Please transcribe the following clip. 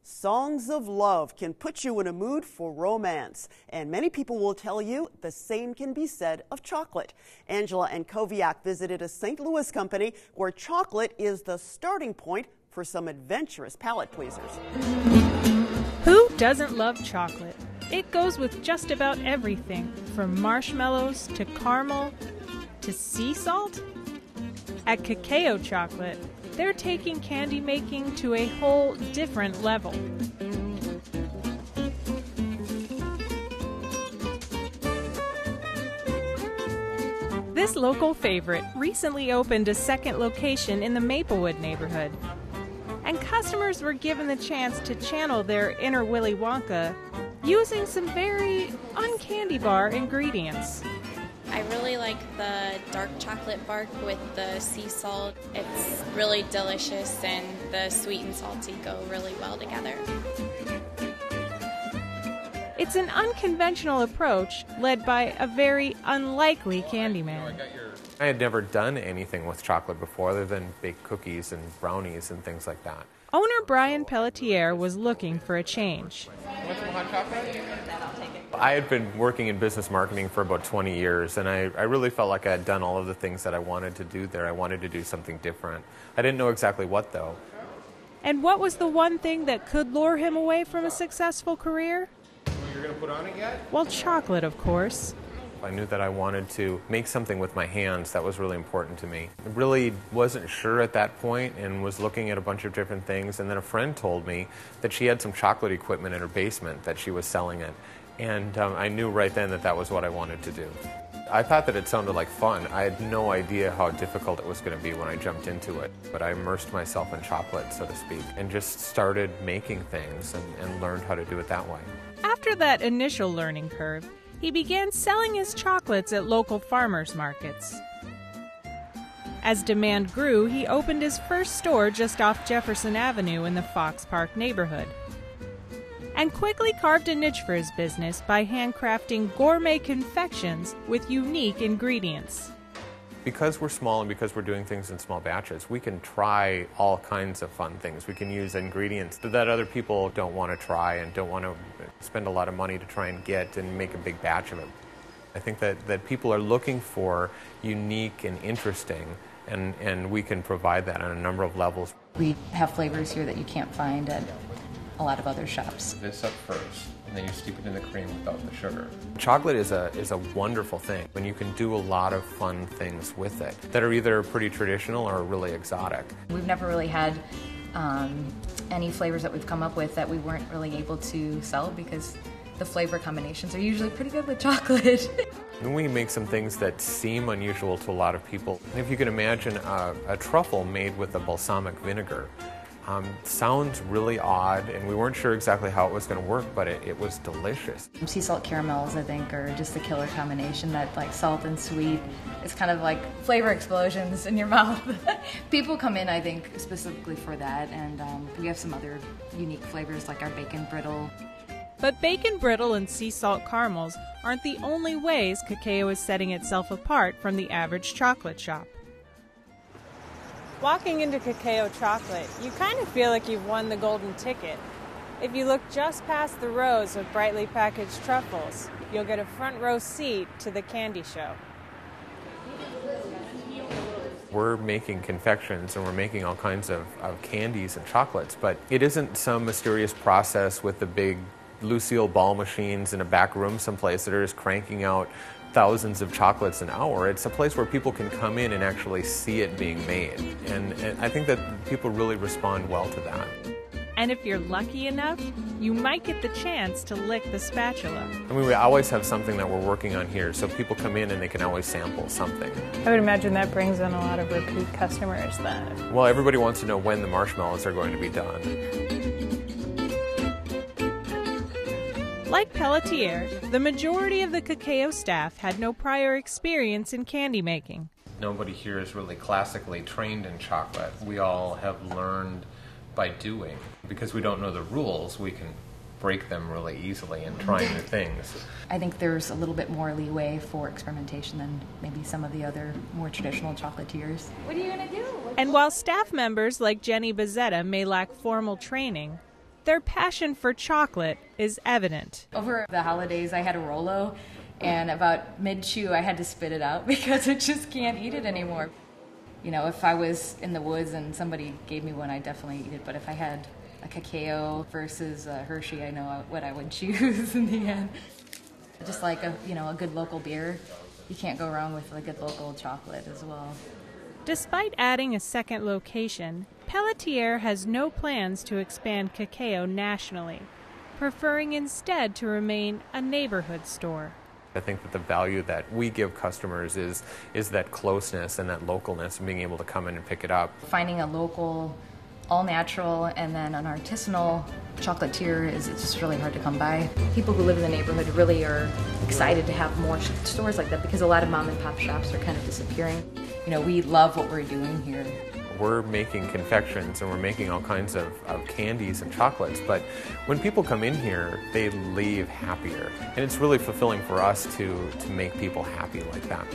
Songs of love can put you in a mood for romance, and many people will tell you the same can be said of chocolate. Angela Antkowiak visited a St. Louis company where chocolate is the starting point for some adventurous palate pleasers. Who doesn't love chocolate? It goes with just about everything, from marshmallows to caramel to sea salt. At Kakao Chocolate, they're taking candy making to a whole different level. This local favorite recently opened a second location in the Maplewood neighborhood. And customers were given the chance to channel their inner Willy Wonka using some very uncandy bar ingredients. I really like the dark chocolate bark with the sea salt. It's really delicious, and the sweet and salty go really well together. It's an unconventional approach led by a very unlikely Candyman. I had never done anything with chocolate before other than bake cookies and brownies and things like that. Owner Brian Pelletier was looking for a change. Want some hot chocolate? I had been working in business marketing for about 20 years, and I really felt like I had done all of the things that I wanted to do there. I wanted to do something different. I didn't know exactly what, though. And what was the one thing that could lure him away from a successful career? You're going to put on it yet? Well, chocolate, of course. I knew that I wanted to make something with my hands. That was really important to me. I really wasn't sure at that point and was looking at a bunch of different things, and then a friend told me that she had some chocolate equipment in her basement that she was selling it. And I knew right then that that was what I wanted to do. I thought that it sounded like fun. I had no idea how difficult it was going to be when I jumped into it. But I immersed myself in chocolate, so to speak, and just started making things and learned how to do it that way. After that initial learning curve, he began selling his chocolates at local farmers markets. As demand grew, he opened his first store just off Jefferson Avenue in the Fox Park neighborhood, and quickly carved a niche for his business by handcrafting gourmet confections with unique ingredients. Because we're small and because we're doing things in small batches, we can try all kinds of fun things. We can use ingredients that other people don't want to try and don't want to spend a lot of money to try and get and make a big batch of it. I think that people are looking for unique and interesting, and we can provide that on a number of levels. We have flavors here that you can't find at a lot of other shops. This up first, and then you steep it in the cream without the sugar. Chocolate is a wonderful thing, and you can do a lot of fun things with it that are either pretty traditional or really exotic. We've never really had any flavors that we've come up with that we weren't really able to sell because the flavor combinations are usually pretty good with chocolate. And we make some things that seem unusual to a lot of people. And if you can imagine a truffle made with a balsamic vinegar, sounds really odd, and we weren't sure exactly how it was going to work, but it was delicious. Sea salt caramels, I think, are just a killer combination. That like salt and sweet, it's kind of like flavor explosions in your mouth. People come in, I think, specifically for that, and we have some other unique flavors like our bacon brittle. But bacon brittle and sea salt caramels aren't the only ways Kakao is setting itself apart from the average chocolate shop. Walking into Kakao Chocolate, you kind of feel like you've won the golden ticket. If you look just past the rows of brightly packaged truffles, you'll get a front row seat to the candy show. We're making confections and we're making all kinds of candies and chocolates, but it isn't some mysterious process with the big Lucille ball machines in a back room someplace that are just cranking out thousands of chocolates an hour. It's a place where people can come in and actually see it being made. And I think that people really respond well to that. And if you're lucky enough, you might get the chance to lick the spatula. I mean, we always have something that we're working on here, so people come in and they can always sample something. I would imagine that brings in a lot of repeat customers then. Well, everybody wants to know when the marshmallows are going to be done. Like Pelletier, the majority of the Kakao staff had no prior experience in candy making. Nobody here is really classically trained in chocolate. We all have learned by doing. Because we don't know the rules, we can break them really easily and try new things. I think there's a little bit more leeway for experimentation than maybe some of the other more traditional chocolatiers. What are you going to do? And while staff members like Jenny Bazzetta may lack formal training, Their passion for chocolate is evident. Over the holidays, I had a Rolo, and about mid-chew, I had to spit it out because I just can't eat it anymore. You know, if I was in the woods and somebody gave me one, I'd definitely eat it. But if I had a Kakao versus a Hershey, I know what I would choose in the end. Just like a good local beer, you can't go wrong with a good local chocolate as well. Despite adding a second location, Pelletier has no plans to expand Kakao nationally, preferring instead to remain a neighborhood store. I think that the value that we give customers is that closeness and that localness and being able to come in and pick it up. Finding a local, all-natural, and then an artisanal chocolatier it's just really hard to come by. People who live in the neighborhood really are excited to have more stores like that because a lot of mom and pop shops are kind of disappearing. You know, we love what we're doing here. We're making confections and we're making all kinds of candies and chocolates, but when people come in here, they leave happier. And it's really fulfilling for us to make people happy like that.